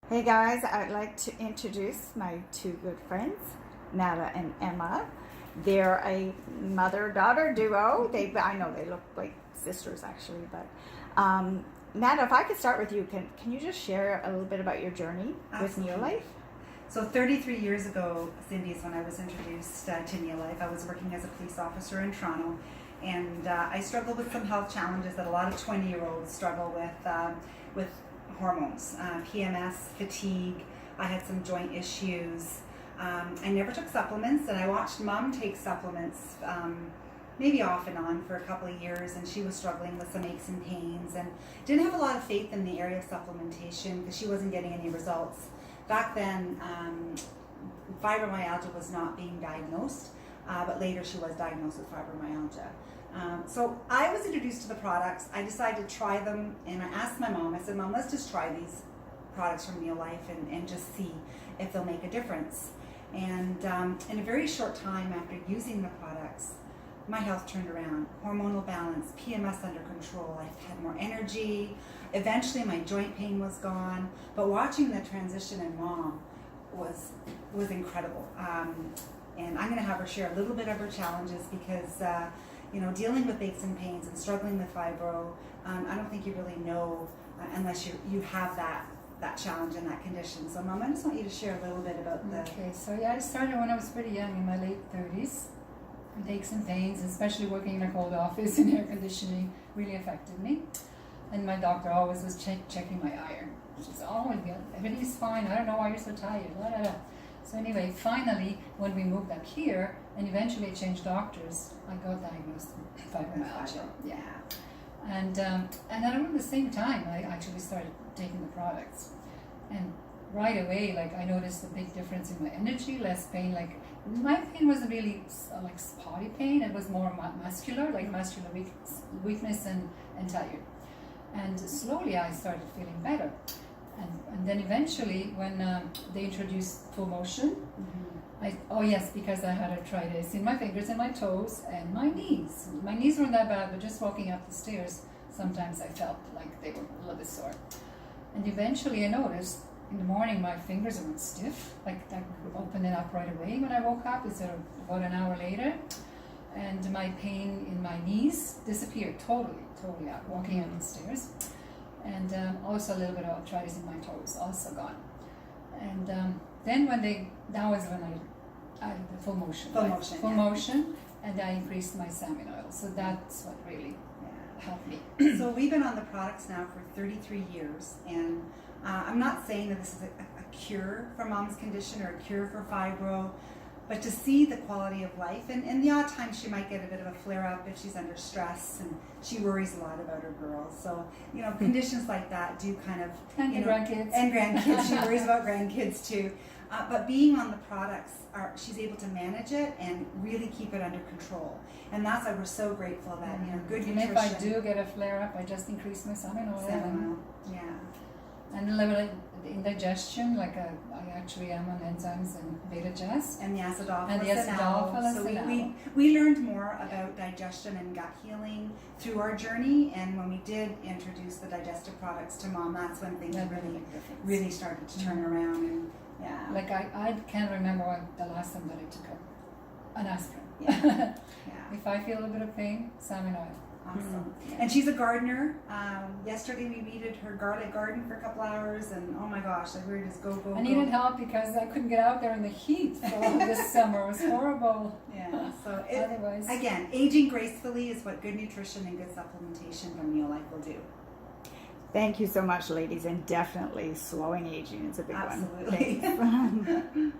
Hey guys, I'd like to introduce my two good friends, Nada and Emma. They're a mother-daughter duo. I know they look like sisters actually, but Nada, if I could start with you, can you just share a little bit about your journey with Neolife? So 33 years ago, Cindy, is when I was introduced to Neolife. I was working as a police officer in Toronto, and I struggled with some health challenges that a lot of 20-year-olds struggle with hormones, PMS, fatigue. I had some joint issues. I never took supplements, and I watched Mom take supplements maybe off and on for a couple of years, and she was struggling with some aches and pains and didn't have a lot of faith in the area of supplementation because she wasn't getting any results. Back then, fibromyalgia was not being diagnosed, but later she was diagnosed with fibromyalgia. So I was introduced to the products. I decided to try them, and I asked my mom, I said, Mom, let's just try these products from Neolife and just see if they'll make a difference. And in a very short time after using the products, my health turned around. Hormonal balance, PMS under control. I had more energy. Eventually my joint pain was gone. But watching the transition in Mom was incredible. And I'm going to have her share a little bit of her challenges because dealing with aches and pains and struggling with fibro, I don't think you really know unless you have that challenge and that condition. So Mom, I just want you to share a little bit about the... Okay, so yeah, I started when I was pretty young, in my late 30s. With aches and pains, especially working in a cold office and air conditioning really affected me. And my doctor always was checking my iron. She said, oh, everything's fine. I don't know why you're so tired. Blah, blah, blah. So anyway, finally, when we moved up here, and eventually changed doctors, I got diagnosed with fibromyalgia. Yeah. And around the same time, I actually started taking the products. And right away, I noticed a big difference in my energy, less pain. My pain wasn't really like spotty pain. It was more muscular, like muscular weakness and tired. And slowly I started feeling better. And then eventually, when they introduced full motion, because I had arthritis in my fingers and my toes and my knees. My knees weren't that bad, but just walking up the stairs, sometimes I felt like they were a little bit sore. And eventually I noticed in the morning my fingers were stiff, like that opening up right away when I woke up instead of about an hour later. And my pain in my knees disappeared totally out walking up the stairs. And also a little bit of arthritis in my toes, also gone. And then that was when I did the full motion. Full motion, and I increased my salmon oil. So that's what really helped me. So we've been on the products now for 33 years, and I'm not saying that this is a cure for Mom's condition or a cure for fibro, but to see the quality of life, and the odd time she might get a bit of a flare-up if she's under stress, and she worries a lot about her girls. So, conditions like that do kind of... And grandkids. And grandkids. She worries about grandkids too. But being on the products, she's able to manage it and really keep it under control. And that's why we're so grateful that, good nutrition... And if I do get a flare-up, I just increase my salmon oil. Yeah. And a little bit indigestion, I actually am on enzymes and beta-jast. And the acidophilus. And the acidophilus. So we learned more about digestion and gut healing through our journey, and when we did introduce the digestive products to Mom, that's when things really started to turn around. And I can't remember the last time that I took an aspirin. Yeah. If I feel a bit of pain, salmon oil. Awesome. And she's a gardener. Yesterday we weeded her garlic garden for a couple hours, and oh my gosh, we were just go. I needed help because I couldn't get out there in the heat this summer. It was horrible. Yeah. So otherwise, again, aging gracefully is what good nutrition and good supplementation from Neolife will do. Thank you so much, ladies, and definitely slowing aging is a big one. Absolutely.